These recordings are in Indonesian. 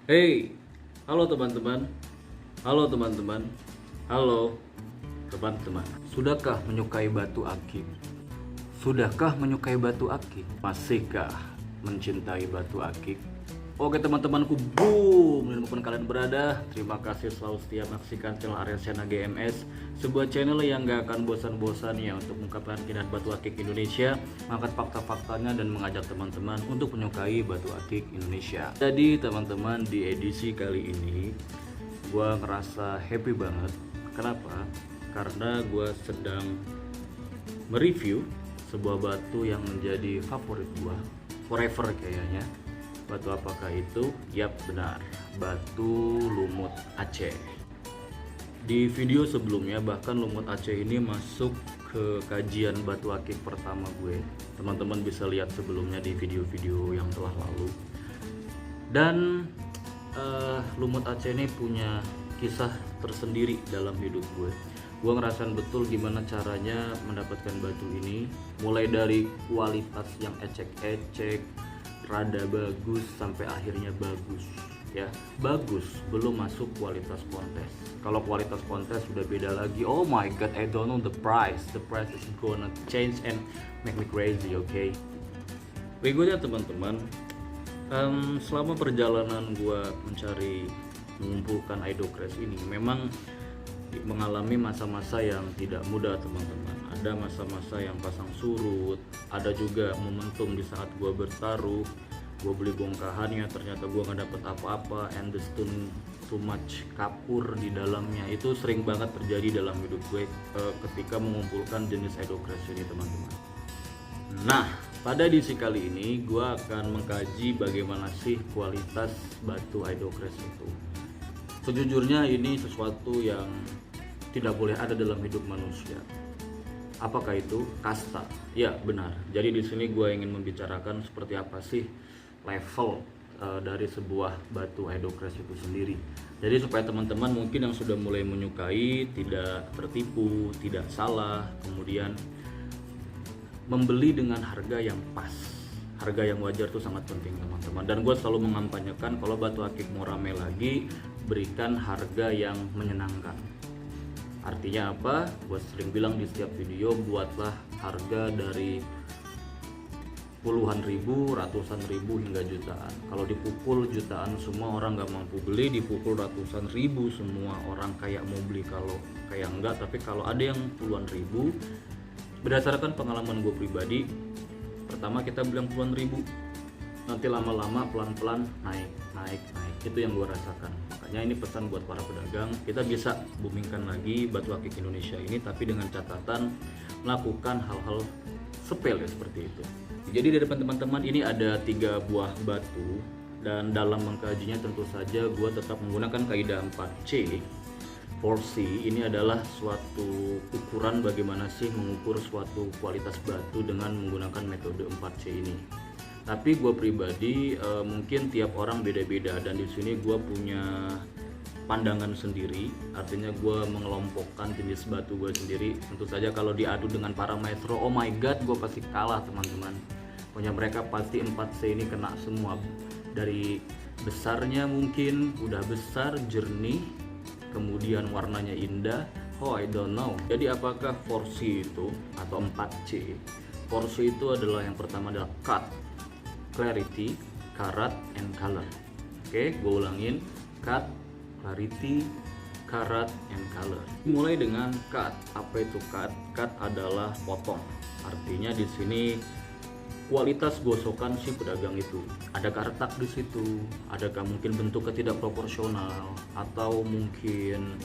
Hey, halo teman-teman. Halo teman-teman. Halo teman-teman. Sudahkah menyukai batu akik? Sudahkah menyukai batu akik? Masihkah mencintai batu akik? Oke teman-temanku, boom, dimanapun kalian berada, terima kasih selalu setia menyaksikan channel Aryasena GMS, sebuah channel yang gak akan bosan-bosannya untuk mengungkapkan keindahan batu akik Indonesia, mengangkat fakta-faktanya dan mengajak teman-teman untuk menyukai batu akik Indonesia. Jadi teman-teman, di edisi kali ini gue ngerasa happy banget. Kenapa? Karena gue sedang mereview sebuah batu yang menjadi favorit gue forever kayaknya. Batu apakah itu? Yap, benar, batu lumut Aceh. Di video sebelumnya bahkan lumut Aceh ini masuk ke kajian batu akik pertama gue. Teman-teman bisa lihat sebelumnya di video-video yang telah lalu. Dan lumut Aceh ini punya kisah tersendiri dalam hidup gue. Gue ngerasain betul gimana caranya mendapatkan batu ini, mulai dari kualitas yang ecek-ecek, rada bagus sampai akhirnya bagus ya. Bagus belum masuk kualitas kontes. Kalau kualitas kontes sudah beda lagi. Oh my god, I don't know the price is gonna change and make me crazy. Okay, berikutnya teman-teman, selama perjalanan gua mencari mengumpulkan idocrest ini memang mengalami masa-masa yang tidak mudah teman-teman. Ada masa-masa yang pasang surut, ada juga momentum di saat gue bertaruh, gue beli bongkahannya ternyata gue nggak dapet apa-apa, and there's too much kapur di dalamnya. Itu sering banget terjadi dalam hidup gue ketika mengumpulkan jenis idocrest ini teman-teman. Nah, pada edisi kali ini gue akan mengkaji bagaimana sih kualitas batu idocrest itu. Sejujurnya ini sesuatu yang tidak boleh ada dalam hidup manusia. Apakah itu? Kasta. Ya, benar. Jadi di sini gue ingin membicarakan seperti apa sih level dari sebuah batu idocrest itu sendiri. Jadi supaya teman-teman mungkin yang sudah mulai menyukai tidak tertipu, tidak salah, kemudian membeli dengan harga yang pas. Harga yang wajar itu sangat penting teman-teman. Dan gue selalu mengampanyekan kalau batu akik mau rame lagi, berikan harga yang menyenangkan. Artinya apa? Gue sering bilang di setiap video, buatlah harga dari puluhan ribu, ratusan ribu hingga jutaan. Kalau dipukul jutaan semua orang gak mampu beli, dipukul ratusan ribu semua orang kayak mau beli, kalau kayak enggak. Tapi kalau ada yang puluhan ribu, berdasarkan pengalaman gue pribadi, pertama kita bilang puluhan ribu, nanti lama-lama pelan-pelan naik. Itu yang gue rasakan. Makanya ini pesan buat para pedagang, kita bisa boomingkan lagi batu akik Indonesia ini, tapi dengan catatan melakukan hal-hal sepele seperti itu. Jadi dari teman-teman ini ada 3 buah batu, dan dalam mengkajinya tentu saja gue tetap menggunakan kaidah 4C. 4C ini adalah suatu ukuran bagaimana sih mengukur suatu kualitas batu dengan menggunakan metode 4C ini. Tapi gue pribadi mungkin tiap orang beda-beda, dan di sini gue punya pandangan sendiri. Artinya gue mengelompokkan jenis batu gue sendiri. Tentu saja kalau diadu dengan para maestro, oh my god, gue pasti kalah teman-teman. Pokoknya mereka pasti 4C ini kena semua. Dari besarnya mungkin udah besar, jernih, kemudian warnanya indah. Oh I don't know. Jadi apakah 4C itu atau 4C? 4C itu adalah yang pertama adalah cut, clarity, karat, and color. Oke, gue ulangin. Cut, clarity, karat, and color. Mulai dengan cut. Apa itu cut? Cut adalah potong. Artinya di sini kualitas gosokan si pedagang itu. Adakah retak di situ? Adakah mungkin bentuknya tidak proporsional? Atau mungkin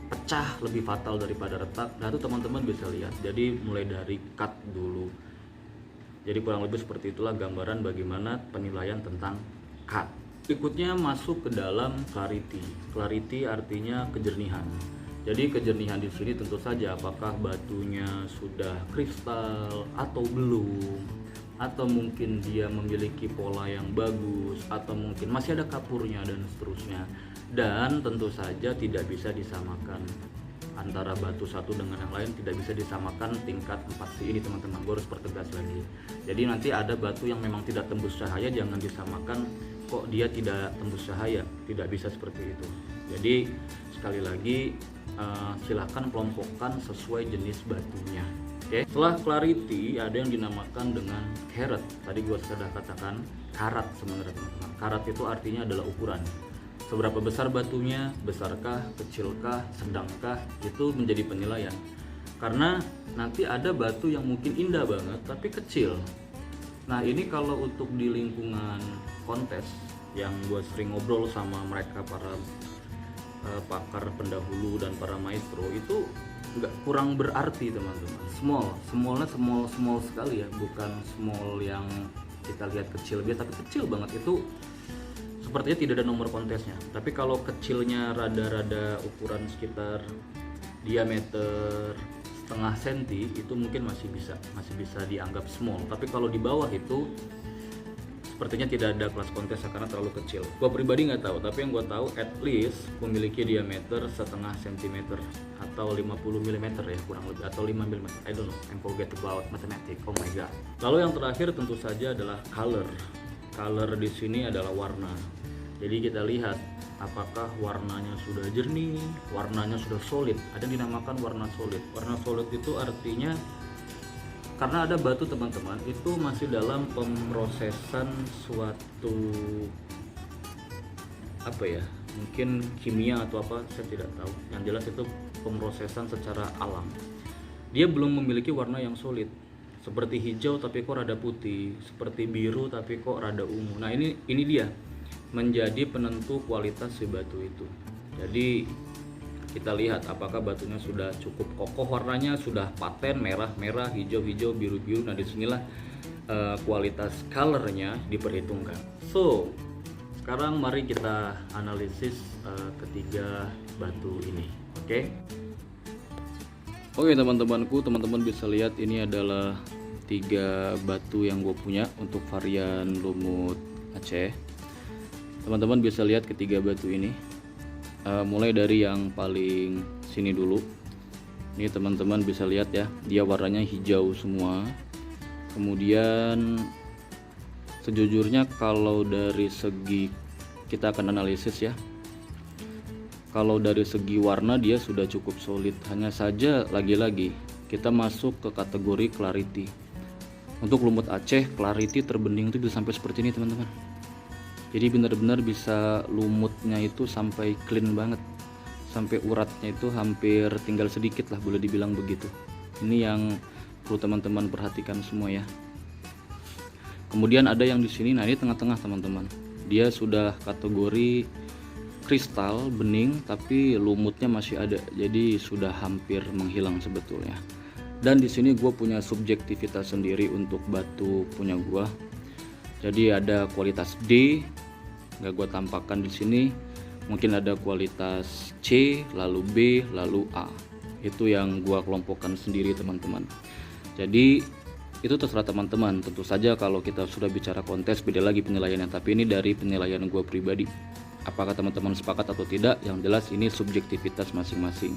pecah lebih fatal daripada retak? Nah itu teman-teman bisa lihat. Jadi mulai dari cut dulu. Jadi kurang lebih seperti itulah gambaran bagaimana penilaian tentang cut. Berikutnya masuk ke dalam clarity. Clarity artinya kejernihan. Jadi kejernihan di sini tentu saja apakah batunya sudah kristal atau belum, atau mungkin dia memiliki pola yang bagus, atau mungkin masih ada kapurnya dan seterusnya. Dan tentu saja tidak bisa disamakan antara batu satu dengan yang lain, tidak bisa disamakan tingkat 4C ini teman-teman. Gue harus pertegas lagi. Jadi nanti ada batu yang memang tidak tembus cahaya, jangan disamakan kok dia tidak tembus cahaya. Tidak bisa seperti itu. Jadi sekali lagi silahkan kelompokkan sesuai jenis batunya. Oke. Setelah clarity ada yang dinamakan dengan carat. Tadi gue sudah katakan karat sebenarnya teman-teman. Karat itu artinya adalah ukuran. Seberapa besar batunya, besarkah, kecilkah, sedangkah, itu menjadi penilaian. Karena nanti ada batu yang mungkin indah banget tapi kecil. Nah ini kalau untuk di lingkungan kontes yang gue sering ngobrol sama mereka para pakar pendahulu dan para maestro, itu nggak kurang berarti teman-teman. Smallnya small sekali ya, bukan small yang kita lihat kecil biasa, tapi kecil banget. Itu sepertinya tidak ada nomor kontesnya. Tapi kalau kecilnya rada-rada ukuran sekitar diameter setengah senti, itu mungkin masih bisa dianggap small. Tapi kalau di bawah itu sepertinya tidak ada kelas kontes karena terlalu kecil. Gua pribadi nggak tahu, tapi yang gua tahu at least memiliki diameter setengah sentimeter atau 50 mm ya kurang lebih, atau 5 mm. I don't know, I forget about mathematics. Oh my god. Lalu yang terakhir tentu saja adalah color. Color di sini adalah warna. Jadi kita lihat apakah warnanya sudah jernih, warnanya sudah solid. Ada yang dinamakan warna solid. Warna solid itu artinya karena ada batu teman-teman, itu masih dalam pemrosesan suatu apa ya, mungkin kimia atau apa, saya tidak tahu. Yang jelas itu pemrosesan secara alam. Dia belum memiliki warna yang solid. Seperti hijau tapi kok rada putih, seperti biru tapi kok rada ungu. Nah ini dia menjadi penentu kualitas si batu itu. Jadi kita lihat apakah batunya sudah cukup kokoh, warnanya sudah paten, merah, hijau, biru. Nah disinilah kualitas colornya diperhitungkan. So sekarang mari kita analisis ketiga batu ini. Oke teman-temanku, teman-teman bisa lihat ini adalah 3 batu yang gue punya untuk varian lumut Aceh. Teman-teman bisa lihat ketiga batu ini. Mulai dari yang paling sini dulu. Ini teman-teman bisa lihat ya, dia warnanya hijau semua. Kemudian sejujurnya kalau dari segi, kita akan analisis ya, kalau dari segi warna dia sudah cukup solid. Hanya saja lagi-lagi kita masuk ke kategori clarity. Untuk lumut Aceh, clarity terbening itu bisa sampai seperti ini teman-teman. Jadi benar-benar bisa lumutnya itu sampai clean banget, sampai uratnya itu hampir tinggal sedikit lah, boleh dibilang begitu. Ini yang perlu teman-teman perhatikan semua ya. Kemudian ada yang di sini, nah ini tengah-tengah teman-teman. Dia sudah kategori kristal bening tapi lumutnya masih ada, jadi sudah hampir menghilang sebetulnya. Dan di sini gue punya subjektivitas sendiri untuk batu punya gue. Jadi ada kualitas D, nggak gue tampakkan di sini. Mungkin ada kualitas C, lalu B, lalu A. Itu yang gue kelompokkan sendiri teman-teman. Jadi itu terserah teman-teman. Tentu saja kalau kita sudah bicara kontes beda lagi penilaiannya. Tapi ini dari penilaian gue pribadi. Apakah teman-teman sepakat atau tidak? Yang jelas ini subjektivitas masing-masing.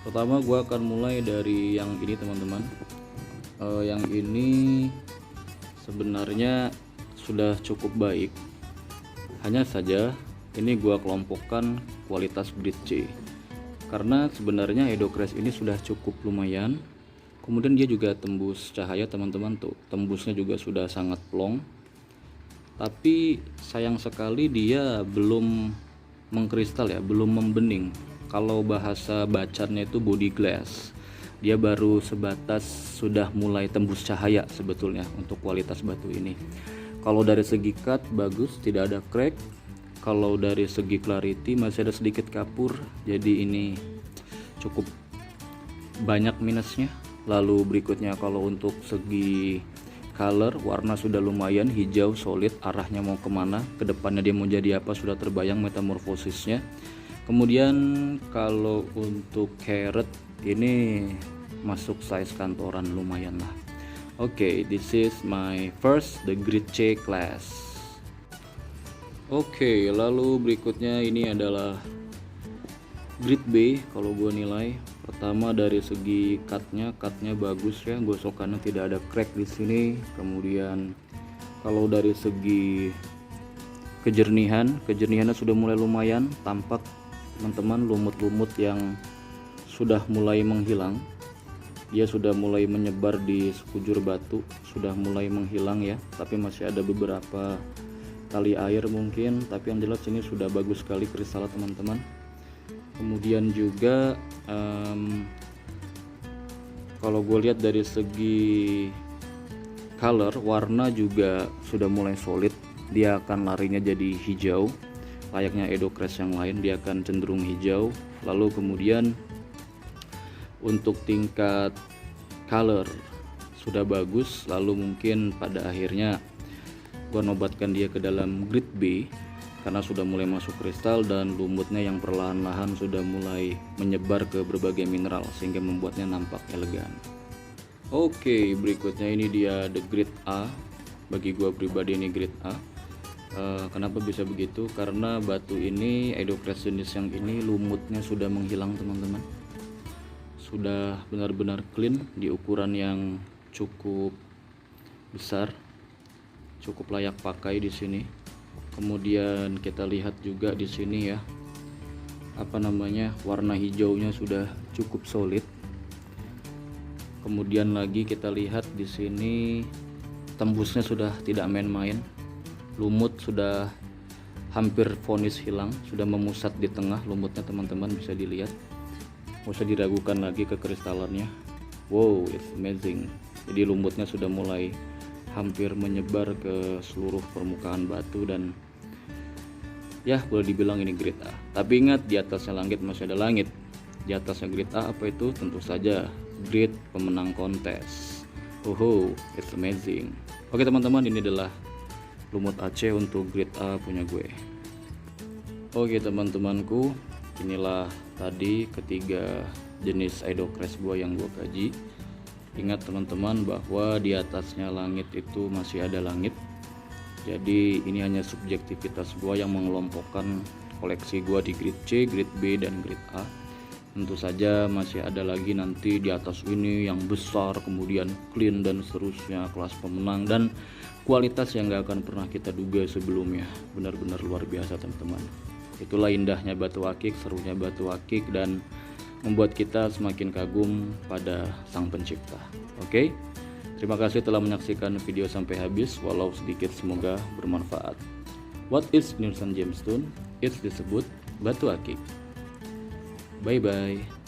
Pertama gue akan mulai dari yang ini teman-teman. Yang ini sebenarnya sudah cukup baik, hanya saja ini gua kelompokkan kualitas grade C karena sebenarnya Edocrest ini sudah cukup lumayan. Kemudian dia juga tembus cahaya teman-teman, tuh tembusnya juga sudah sangat plong, tapi sayang sekali dia belum mengkristal ya, belum membening. Kalau bahasa bacannya itu body glass, dia baru sebatas sudah mulai tembus cahaya sebetulnya untuk kualitas batu ini. Kalau dari segi cut bagus, tidak ada crack. Kalau dari segi clarity masih ada sedikit kapur, jadi ini cukup banyak minusnya. Lalu berikutnya kalau untuk segi color, warna sudah lumayan hijau solid, arahnya mau kemana, kedepannya dia mau jadi apa sudah terbayang metamorfosisnya. Kemudian kalau untuk carat ini masuk size kantoran lumayan lah. Oke, this is my first the grade C class. Oke, lalu berikutnya ini adalah grade B. Kalau gue nilai pertama dari segi cutnya bagus ya, gosokannya tidak ada crack di sini. Kemudian kalau dari segi kejernihannya sudah mulai lumayan, tampak teman-teman lumut-lumut yang sudah mulai menghilang. Dia sudah mulai menyebar di sekujur batu, sudah mulai menghilang ya, tapi masih ada beberapa tali air mungkin, tapi yang jelas ini sudah bagus sekali kristalnya teman-teman. Kemudian juga kalau gue lihat dari segi color, warna juga sudah mulai solid. Dia akan larinya jadi hijau, layaknya Edocrest yang lain, dia akan cenderung hijau. Lalu kemudian untuk tingkat color sudah bagus, lalu mungkin pada akhirnya gua nobatkan dia ke dalam grade B karena sudah mulai masuk kristal dan lumutnya yang perlahan-lahan sudah mulai menyebar ke berbagai mineral sehingga membuatnya nampak elegan. Oke, berikutnya ini dia the grade A. Bagi gua pribadi ini grade A. Kenapa bisa begitu? Karena batu ini, Edocrest jenis yang ini lumutnya sudah menghilang teman-teman, sudah benar-benar clean di ukuran yang cukup besar, cukup layak pakai di sini. Kemudian kita lihat juga di sini ya, warna hijaunya sudah cukup solid. Kemudian lagi kita lihat di sini tembusnya sudah tidak main-main, lumut sudah hampir vonis hilang, sudah memusat di tengah lumutnya teman-teman, bisa dilihat. Nggak usah diragukan lagi kekristalannya. Wow, it's amazing. Jadi lumutnya sudah mulai hampir menyebar ke seluruh permukaan batu dan ya boleh dibilang ini grade A. Tapi ingat, di atasnya langit masih ada langit. Di atasnya grade A apa itu? Tentu saja grade pemenang kontes. It's amazing. Oke teman-teman, ini adalah lumut Aceh untuk grade A punya gue. Oke teman-temanku, inilah tadi ketiga jenis Edocrest gua yang gua kaji. Ingat teman-teman bahwa di atasnya langit itu masih ada langit. Jadi ini hanya subjektivitas gua yang mengelompokkan koleksi gua di grade C, grade B, dan grade A. Tentu saja masih ada lagi nanti di atas ini yang besar, kemudian clean dan seterusnya, kelas pemenang dan kualitas yang gak akan pernah kita duga sebelumnya. Benar-benar luar biasa teman-teman. Itulah indahnya batu akik, serunya batu akik, dan membuat kita semakin kagum pada sang pencipta. Oke, terima kasih telah menyaksikan video sampai habis, walau sedikit semoga bermanfaat. What is Indonesian Gemstone? It's disebut batu akik. Bye bye.